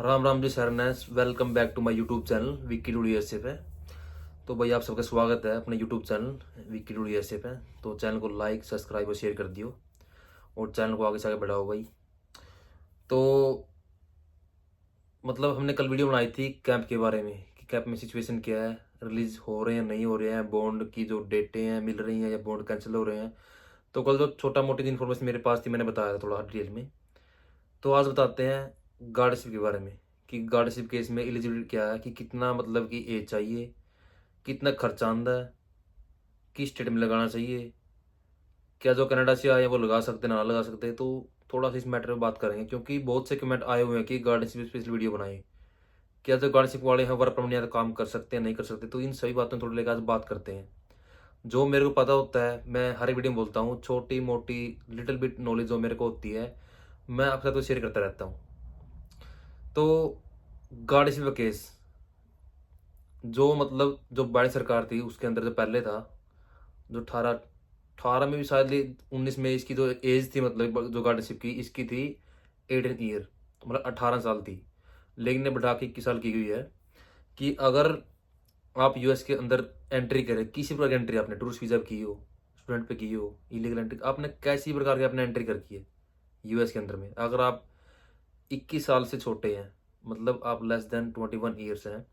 राम राम जी सरनेस, welcome back to my YouTube channel Vicky to USA पे। तो भाई आप सबका स्वागत है अपने YouTube channel Vicky to USA पे। तो चैनल को लाइक सब्सक्राइब और शेयर कर दियो और चैनल को आगे से आगे बढ़ाओ भाई। तो मतलब हमने कल वीडियो बनाई थी कैंप के बारे में कि कैंप में सिचुएशन क्या है, रिलीज हो रहे हैं नहीं हो रहे हैं, बॉन्ड की जो डेटें हैं मिल रही हैं या बॉन्ड कैंसिल हो रहे हैं। तो कल जो छोटा मोटी इन्फॉर्मेशन मेरे पास थी मैंने बताया था थोड़ा डिटेल में। तो आज बताते हैं गार्डशिप के बारे में कि गार्डशिप केस में एलिजिबिलिटी क्या है, कि कितना मतलब कि एज चाहिए, कितना खर्चा आंदा है, किस स्टेट में लगाना चाहिए, क्या जो कनाडा से आए हैं वो लगा सकते हैं ना लगा सकते। तो थोड़ा सा इस मैटर में बात करेंगे क्योंकि बहुत से कमेंट आए हुए हैं कि गार्डशिप स्पेशल वीडियो बनाए, क्या जो गार्डशिप वाले हैं वर्क परमिट या तो काम कर सकते हैं नहीं कर सकते। तो इन सभी बातों थोड़ी लेकर आज बात करते हैं। जो मेरे को पता होता है मैं हर एक वीडियो में बोलता हूँ, छोटी मोटी लिटिल बिट नॉलेज जो मेरे को होती है मैं आपके साथ तो शेयर करता रहता हूँ। तो गार्डशिप का केस जो मतलब जो भारत सरकार थी उसके अंदर जो पहले था, जो 18 में भी शायद 19 में इसकी जो एज थी मतलब जो गार्डशिप की इसकी थी 18 ईयर, मतलब 18 साल थी। लेकिन ने बढ़ा के 21 साल की हुई है कि अगर आप यूएस के अंदर एंट्री करें, किसी प्रकार की एंट्री आपने टूरिस्ट वीजा की हो, स्टूडेंट पे की हो, इलीगल एंट्री आपने कैसी प्रकार की आपने एंट्री कर की है यूएस के अंदर में, अगर आप 21 साल से छोटे हैं, मतलब आप लेस देन 21 ईयर्स हैं,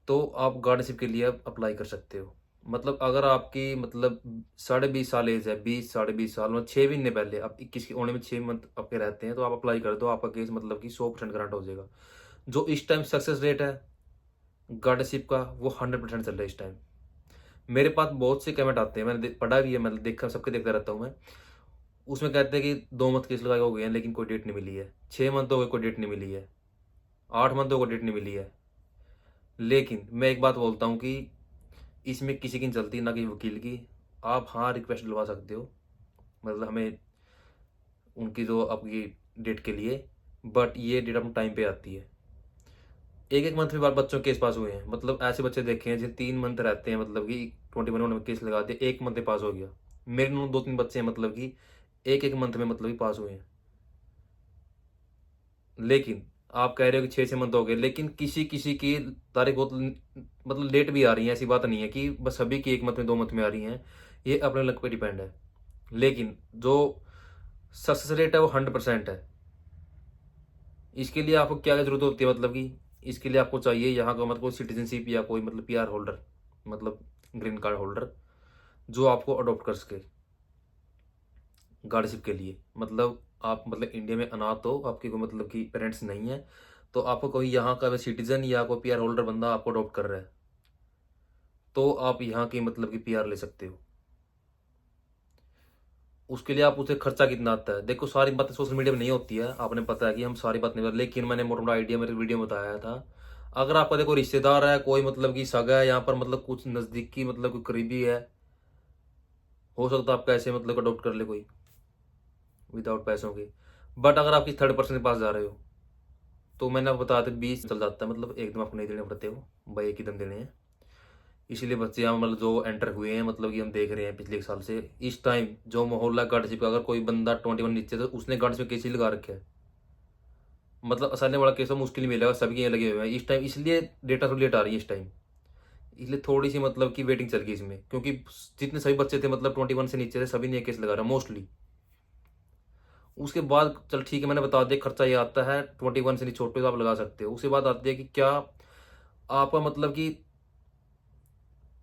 तो आप गार्डशिप के लिए अप्लाई कर सकते हो। मतलब अगर आपकी मतलब 20.5 साल एज है, 20 साढ़े 20 साल मतलब 6 महीने पहले आप 21 के होने में 6 मंथ आपके रहते हैं, तो आप अप्लाई कर दो, आपका केस मतलब कि 100% ग्रांट हो जाएगा। जो इस टाइम सक्सेस रेट है गार्डशिप का वो 100% चल रहा है इस टाइम। मेरे पास बहुत से कमेंट आते हैं, मैंने पढ़ा भी है, मतलब देखा सबके देखता रहता हूँ मैं। उसमें कहते हैं कि 2 मंथ केस लगाए हो गए हैं लेकिन कोई डेट नहीं मिली है, 6 मंथ हो गए कोई डेट नहीं मिली है, 8 मंथ हो गए डेट नहीं मिली है। लेकिन मैं एक बात बोलता हूँ कि इसमें किसी की नहीं चलती, ना कि वकील की। आप हाँ रिक्वेस्ट डलवा सकते हो, मतलब हमें उनकी जो आपकी डेट के लिए, बट ये डेट अपने टाइम पे आती है। एक एक मंथ में बार बच्चों के केस पास हुए हैं, मतलब ऐसे बच्चे देखे हैं जिन 3 मंथ रहते हैं, मतलब कि 21 में केस लगा दिया, 1 मंथ में पास हो गया। मेरे नू 2-3 बच्चे हैं मतलब कि एक एक मंथ में मतलब कि पास हुए हैं। लेकिन आप कह रहे हो कि 6-6 मंथ हो गए, लेकिन किसी किसी की तारीख बहुत मतलब लेट भी आ रही है। ऐसी बात नहीं है कि बस सभी की 1 मंथ में 2 मंथ में आ रही हैं, ये अपने लक पे डिपेंड है। लेकिन जो सक्सेस रेट है वो 100% है। इसके लिए आपको क्या क्या जरूरत होती है, मतलब कि इसके लिए आपको चाहिए यहाँ का मतलब सिटीजनशिप या कोई मतलब पीआर होल्डर, मतलब ग्रीन कार्ड होल्डर, जो आपको अडॉप्ट कर सके गार्डशिप के लिए। मतलब आप मतलब इंडिया में अनाथ हो, आपके कोई मतलब कि पेरेंट्स नहीं है, तो आपको कोई यहाँ का सिटीजन या कोई पीआर होल्डर बंदा आपको अडॉप्ट कर रहा है, तो आप यहाँ की मतलब कि पीआर ले सकते हो। उसके लिए आप उसे खर्चा कितना आता है, देखो सारी बातें सोशल मीडिया में नहीं होती है, आपने पता है कि हम सारी बात नहीं बता, लेकिन मैंने मोटा मोटा आइडिया मेरे वीडियो में बताया था। अगर आपका देखो रिश्तेदार है, कोई मतलब कि सगा है यहाँ पर, मतलब कुछ नज़दीकी मतलब कोई करीबी है, हो सकता है आपका ऐसे मतलब अडॉप्ट कर ले कोई विदाउट पैसों के। बट अगर आप किसी थर्ड पर्सन के पास जा रहे हो तो मैंने आपको बताया था 20 चल जाता है, मतलब एकदम आपको नहीं देने पड़ते हो भाई, एक ही दम देने हैं। इसीलिए बच्चे यहाँ मतलब जो एंटर हुए हैं, मतलब कि हम देख रहे हैं पिछले 1 साल से इस टाइम जो माहौल है गार्डशिप का, अगर कोई बंदा 21 नीचे तो उसने गार्डशिप केस ही लगा रखे है, मतलब आसानी वाला केस तो मुश्किल ही मिलेगा, सभी के यहाँ लगे हुए हैं इस टाइम। इसलिए डेटा थोड़ी लेट आ रही है इस टाइम, इसलिए थोड़ी सी मतलब कि वेटिंग चल गई इसमें, क्योंकि जितने सभी बच्चे थे मतलब 21 से नीचे थे सभी ने ये केस लगा रहा मोस्टली। उसके बाद चल ठीक है मैंने बता दिया खर्चा ये आता है, 21 से नहीं छोटे तो आप लगा सकते हो। उसके बाद आती है कि क्या आपका मतलब कि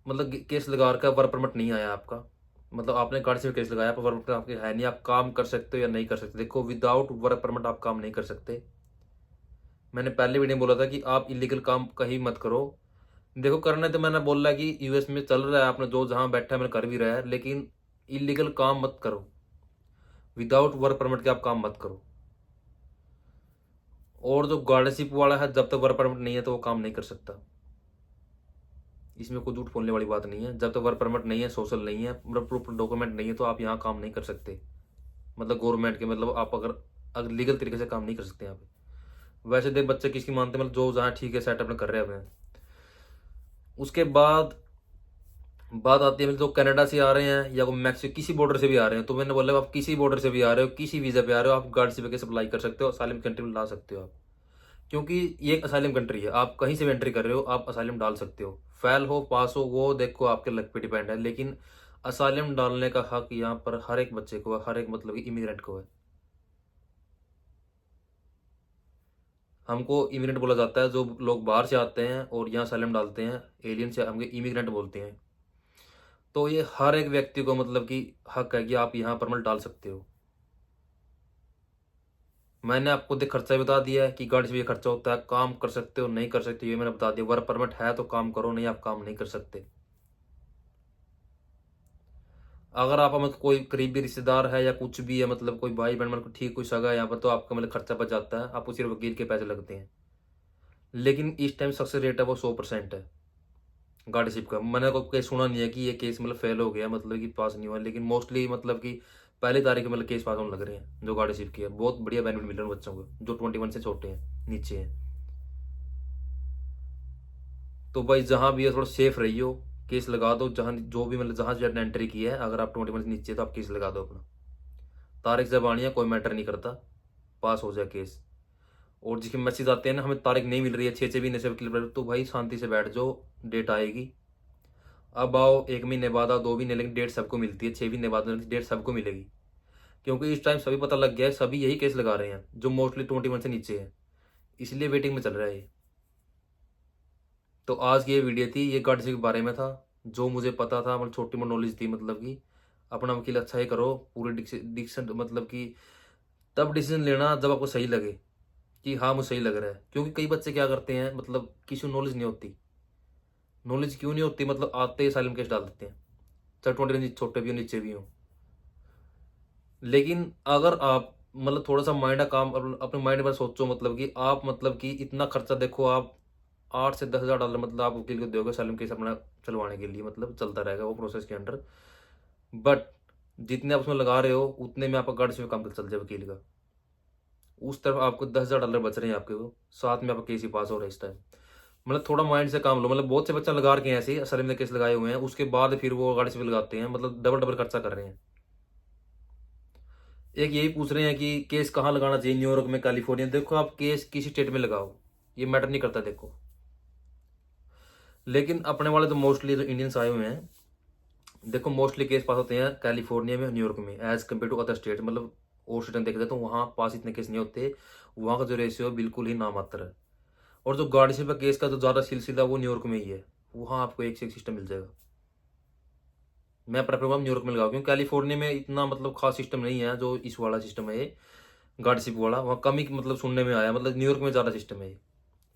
मतलब केस लगा रखा है, वर्क परमिट नहीं आया आपका, मतलब आपने गाड़ी से केस लगाया पर वर्क परमिट आपके है नहीं, आप काम कर सकते हो या नहीं कर सकते। देखो विदाउट वर्क परमिट आप काम नहीं कर सकते। मैंने पहले वीडियो में बोला था कि आप इलीगल काम कहीं मत करो। देखो करने तो मैंने बोला कि यूएस में चल रहा है, आपने जो जहां बैठा है मैंने कर भी रहा है, लेकिन इलीगल काम मत करो, विदाउट वर्क परमिट के आप काम मत करो। और जो गार्डशिप वाला है जब तक वर्क परमिट नहीं है तो वो काम नहीं कर सकता, इसमें कोई झूठ बोलने वाली बात नहीं है। जब तक वर्क परमिट नहीं है, सोशल नहीं है, मतलब प्रूफ डॉक्यूमेंट नहीं है, तो आप यहाँ काम नहीं कर सकते। मतलब गवर्नमेंट के मतलब आप अगर लीगल तरीके से काम नहीं कर सकते यहाँ पे। वैसे देख बच्चे किसकी मानते हैं, मतलब जो जहाँ ठीक है सेटअप में कर रहे हैं। उसके बाद बात आती है मतलब जो कनाडा से आ रहे हैं या मैक्सिको किसी बॉर्डर से भी आ रहे हैं, तो मैंने बोला आप किसी बॉर्डर से भी आ रहे हो, किसी वीजा पे आ रहे हो, आप गार्ड से सप्लाई कर सकते हो, सालिम कंट्री में ला सकते हो आप। क्योंकि ये एक असाइलम कंट्री है, आप कहीं से भी एंट्री कर रहे हो, आप असाइलम डाल सकते हो। फेल हो पास हो वो देखो आपके लक पे डिपेंड है, लेकिन असाइलम डालने का हक यहाँ पर हर एक बच्चे को है, हर एक मतलब कि इमिग्रेंट को है। हमको इमिग्रेंट बोला जाता है जो लोग बाहर से आते हैं और यहाँ असाइलम डालते हैं, एलियन से हमको इमिग्रेंट बोलते हैं। तो ये हर एक व्यक्ति को मतलब कि हक है कि आप यहाँ पर मतलब डाल सकते हो। मैंने आपको देख खर्चा भी बता दिया है कि गाड़ी से भी ये खर्चा होता है, काम कर सकते हो नहीं कर सकते ये मैंने बता दिया। वर्क परमिट है तो काम करो, नहीं आप काम नहीं कर सकते। अगर आप मतलब कोई करीबी रिश्तेदार है या कुछ भी है, मतलब कोई भाई बहन मतलब ठीक कोई सगा है यहाँ पर, तो आपका मतलब खर्चा बच जाता है, आपको सिर्फ वकील के पैसे लगते हैं। लेकिन इस टाइम सक्सेस रेट है वो 100% है गार्डशिप का। मैंने कोई केस सुना नहीं है कि ये केस मतलब फेल हो गया, मतलब कि पास नहीं हुआ, लेकिन मोस्टली मतलब कि पहली तारीख में मतलब केस पास होने लग रहे हैं जो गार्डशिप की है। बहुत बढ़िया बेनिफिट मिल रहा है बच्चों को जो 21 से छोटे हैं, नीचे हैं। तो भाई जहाँ भी है थोड़ा सेफ रहियो, केस लगा दो जहाँ जो भी मतलब जहाँ से एंट्री की है। अगर आप 21 से नीचे तो आप केस लगा दो अपना। तारीख जब आनी है कोई मैटर नहीं करता, पास हो जाए केस। और जिसके मैसेज आते हैं ना हमें तारीख नहीं मिल रही है 6 6 महीने से क्लियर, तो भाई शांति से बैठ जाओ, डेट आएगी। अब आओ 1 महीने बाद आओ, 2 महीने, लेकिन डेट सबको मिलती है। 6 महीने बाद डेट सबको मिलेगी। क्योंकि इस टाइम सभी पता लग गया है, सभी यही केस लगा रहे हैं जो मोस्टली 21 से नीचे है, इसलिए वेटिंग में चल रहा है ये। तो आज की ये वीडियो थी, ये गार्डशिप के बारे में था, जो मुझे पता था, मतलब छोटी मोटी नॉलेज थी। मतलब कि अपना वकील अच्छा ही करो, पूरे डिक्शन मतलब कि तब डिसीजन लेना जब आपको सही लगे कि हाँ मुझे सही लग रहा है। क्योंकि कई बच्चे क्या करते हैं, मतलब किसी को नॉलेज नहीं होती। नॉलेज क्यों नहीं होती, मतलब आते ही साइलेंट केस डाल देते हैं, चाहे 21 छोटे भी हो नीचे भी हो। लेकिन अगर आप मतलब थोड़ा सा माइंड का काम अपने माइंड में सोचो, मतलब कि आप मतलब कि इतना खर्चा देखो, आप 8 से 10 हज़ार डॉलर मतलब आप वकील को दोगे साइलेंट केस अपना चलवाने के लिए, मतलब चलता रहेगा वो प्रोसेस के अंडर। बट जितने आप उसमें लगा रहे हो उतने में आपका गार्ड से काम चल जाए वकील का। उस तरफ आपको 10 हज़ार डॉलर बच रहे हैं आपके, वो साथ में आपका केस ही पास हो रहा है इस टाइम। मतलब थोड़ा माइंड से काम लो। मतलब बहुत से बच्चा लगा रखे हैं ऐसे ही असल में केस लगाए हुए हैं, उसके बाद फिर वो गाड़ी से लगाते हैं, मतलब डबल डबल खर्चा कर रहे हैं। एक यही पूछ रहे हैं कि केस कहाँ लगाना चाहिए, न्यूयॉर्क में, कैलिफोर्निया। देखो आप केस किसी स्टेट में लगाओ, ये मैटर नहीं करता देखो। लेकिन अपने वाले तो मोस्टली जो इंडियंस आए हुए हैं, देखो मोस्टली केस पास होते हैं कैलिफोर्निया में, न्यूयॉर्क में, as compare to other state. मतलब और स्टेट देखा जाए तो वहाँ पास इतने केस नहीं होते, वहाँ का जो रेशियो है बिल्कुल ही नामात्र है। और जो गार्डशिप का केस का जो ज़्यादा सिलसिला वो न्यूयॉर्क में ही है, वहाँ आपको एक से एक सिस्टम मिल जाएगा। मैं प्रेफर करूँगा न्यूयॉर्क में लगाओ, क्योंकि कैलिफोर्निया में इतना मतलब खास सिस्टम नहीं है जो इस वाला सिस्टम है ये गार्डशिप वाला। वहाँ कम ही मतलब सुनने में आया, मतलब न्यूयॉर्क में ज़्यादा सिस्टम है ये।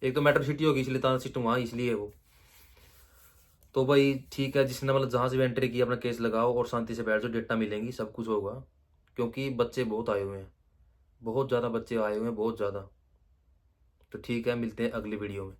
एक तो मेट्रो सिटी होगी इसलिए ज़्यादा सिस्टम वहाँ इसलिए है वो। तो भाई ठीक है, जिसने मतलब जहाँ से भी एंट्री की अपना केस लगाओ और शांति से बैठ जाओ, डेटा मिलेंगी, सब कुछ होगा। क्योंकि बच्चे बहुत आए हुए हैं, बहुत ज़्यादा बच्चे आए हुए हैं, बहुत ज़्यादा। तो ठीक है, मिलते हैं अगली वीडियो में।